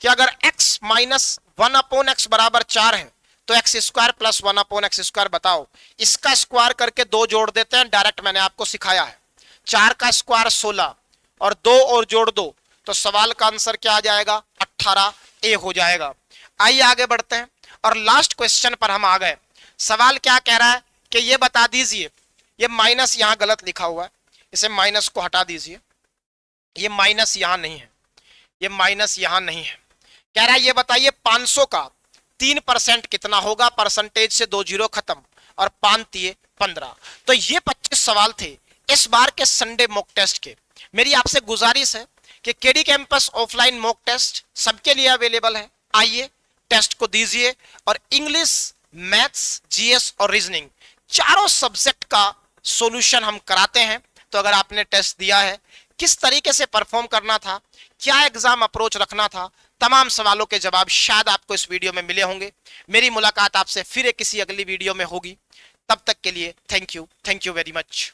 कि अगर x माइनस 1 अपॉन x बराबर 4 है तो x square plus 1 upon x square बताओ। इसका स्क्वायर करके 2 जोड़ देते हैं, डायरेक्ट मैंने आपको सिखाया है। 4 का स्क्वायर 16 और 2 और जोड़ दो तो सवाल का आंसर क्या आ जाएगा? 18A हो जाएगा। आइए आगे बढ़ते हैं और लास्ट क्वेश्चन पर हम आ गए। सवाल क्या कह रहा है कि ये बता दीजिए, ये माइनस यहां गलत लिखा हुआ है, इसे माइनस को हटा दीजिए। ये माइनस यहां नहीं है, ये माइनस यहां नहीं है। कह रहा है ये बताइए 500 का 3% कितना होगा? परसेंटेज से 2 जीरो खत्म और 5 तिये 15। तो ये 25 सवाल थे इस बार के संडे मॉक टेस्ट के। मेरी आपसे गुजारिश है कि KD campus offline mock test सबके लिए अवेलेबल है। आइए टेस्ट को दीजिए, और इंग्लिश, मैथ्स, जीएस और रीजनिंग चारों सब्जेक्ट का सॉल्यूशन हम कराते हैं। तो अगर आपने टेस्ट दिया है, किस तरीके से परफॉर्म करना था, क्या एग्जाम अप्रोच रखना था, तमाम सवालों के जवाब शायद आपको इस वीडियो में मिले होंगे। मेरी मुलाकात आपसे फिर किसी अगली वीडियो में होगी। तब तक के लिए थैंक यू वेरी मच।